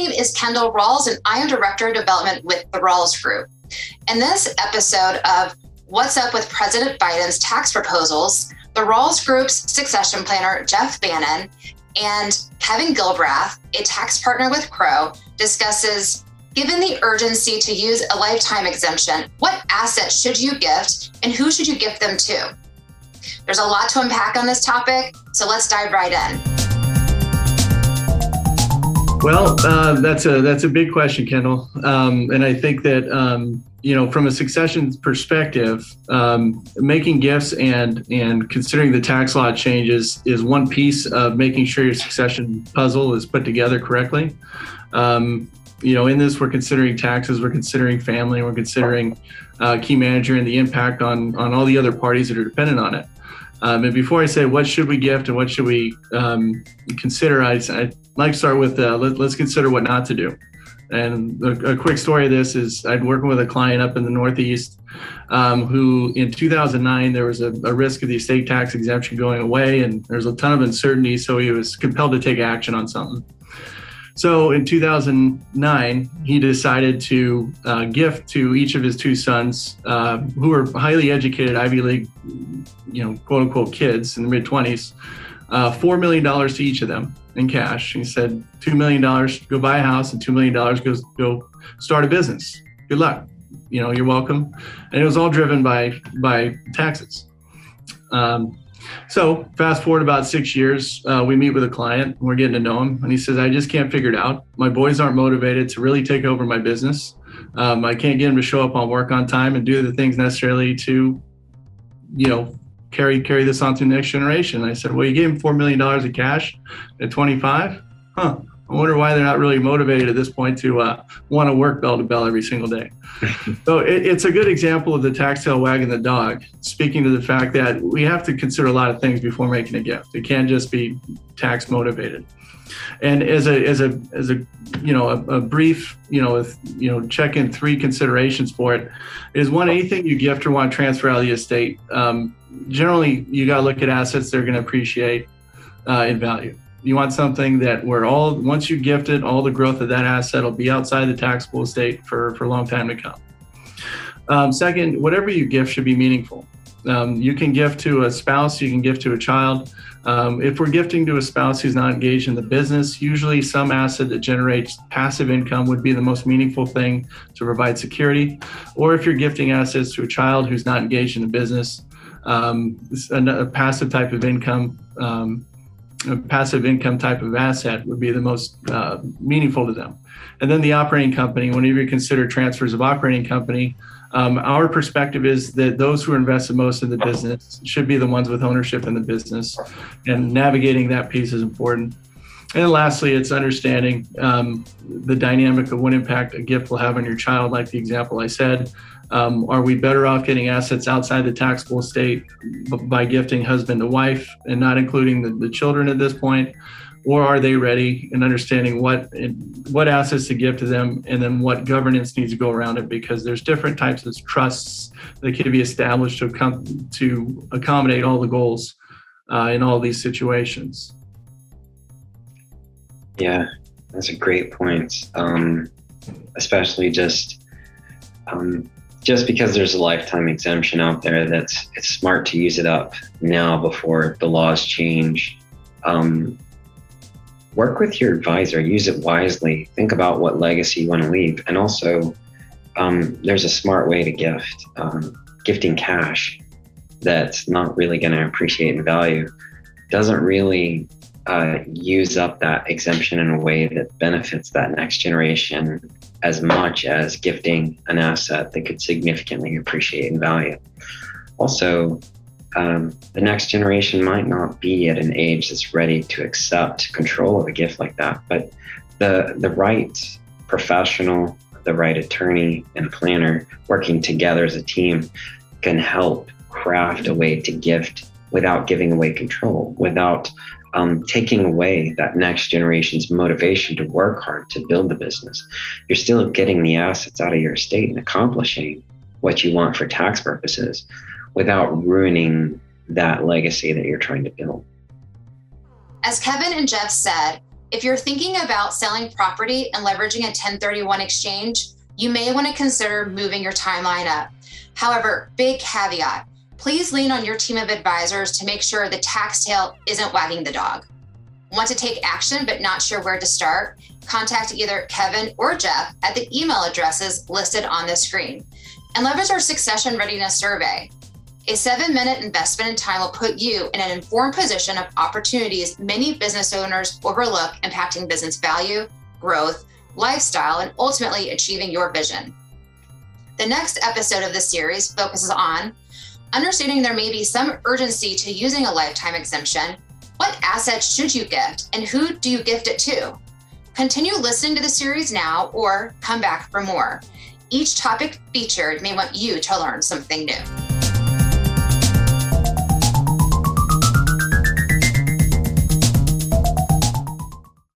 name is Kendall Rawls, and I am Director of Development with the Rawls Group. In this episode of What's Up with President Biden's Tax Proposals, the Rawls Group's succession planner, Jeff Bannon, and Kevin Gilbreath, a tax partner with Crowe, discusses, given the urgency to use a lifetime exemption, what assets should you gift and who should you gift them to? There's a lot to unpack on this topic, so let's dive right in. Well, that's a big question, Kendall. And I think that, from a succession perspective, making gifts and considering the tax law changes is one piece of making sure your succession puzzle is put together correctly. In this, we're considering taxes, we're considering family, we're considering key manager and the impact on all the other parties that are dependent on it. And before I say what should we gift and what should we consider, I'd like to start with let's consider what not to do. And a quick story of this is I'd working with a client up in the Northeast who in 2009, there was a risk of the estate tax exemption going away, and there's a ton of uncertainty, so he was compelled to take action on something. So in 2009, he decided to gift to each of his two sons, who were highly educated Ivy League, quote unquote kids in the mid-20s, $4 million to each of them in cash. He said, $2 million, go buy a house, and $2 million go start a business. Good luck. You're welcome. And it was all driven by taxes. So fast forward about 6 years, we meet with a client, we're getting to know him, and he says, I just can't figure it out. My boys aren't motivated to really take over my business. I can't get them to show up on work on time and do the things necessarily to, carry this on to the next generation. And I said, well, you gave them $4 million of cash at 25? I wonder why they're not really motivated at this point to want to work bell to bell every single day. So it's a good example of the tax tail wagging the dog, speaking to the fact that we have to consider a lot of things before making a gift. It can't just be tax motivated. And as a brief, check in three considerations for it is one, anything you gift or want to transfer out of the estate. Generally, you got to look at assets that are going to appreciate in value. You want something that once you gift it, all the growth of that asset will be outside the taxable estate for a long time to come. Second, whatever you gift should be meaningful. You can gift to a spouse, you can gift to a child. If we're gifting to a spouse who's not engaged in the business, usually some asset that generates passive income would be the most meaningful thing to provide security. Or if you're gifting assets to a child who's not engaged in the business, a passive type of income, a passive income type of asset would be the most meaningful to them. And then the operating company, whenever you consider transfers of operating company, our perspective is that those who are invested most in the business should be the ones with ownership in the business, and navigating that piece is important. And then lastly, it's understanding the dynamic of what impact a gift will have on your child, like the example I said. Are we better off getting assets outside the taxable estate by gifting husband to wife and not including the children at this point? Or are they ready and understanding what assets to give to them, and then what governance needs to go around it? Because there's different types of trusts that can be established to accommodate all the goals in all these situations. Yeah, that's a great point. Especially just because there's a lifetime exemption out there, it's smart to use it up now before the laws change. Work with your advisor, use it wisely, think about what legacy you want to leave. And also, there's a smart way to gift. Gifting cash that's not really going to appreciate in value doesn't really use up that exemption in a way that benefits that next generation as much as gifting an asset that could significantly appreciate in value. Also, the next generation might not be at an age that's ready to accept control of a gift like that, but the right professional, the right attorney and planner working together as a team can help craft a way to gift without giving away control, without taking away that next generation's motivation to work hard to build the business. You're still getting the assets out of your estate and accomplishing what you want for tax purposes without ruining that legacy that you're trying to build. As Kevin and Jeff said, If you're thinking about selling property and leveraging a 1031 exchange, you may want to consider moving your timeline up. However, big caveat, please lean on your team of advisors to make sure the tax tail isn't wagging the dog. Want to take action but not sure where to start? Contact either Kevin or Jeff at the email addresses listed on the screen and leverage our succession readiness survey. A 7-minute investment in time will put you in an informed position of opportunities many business owners overlook, impacting business value, growth, lifestyle, and ultimately achieving your vision. The next episode of the series focuses on understanding there may be some urgency to using a lifetime exemption. What assets should you gift and who do you gift it to? Continue listening to the series now or come back for more. Each topic featured may want you to learn something new.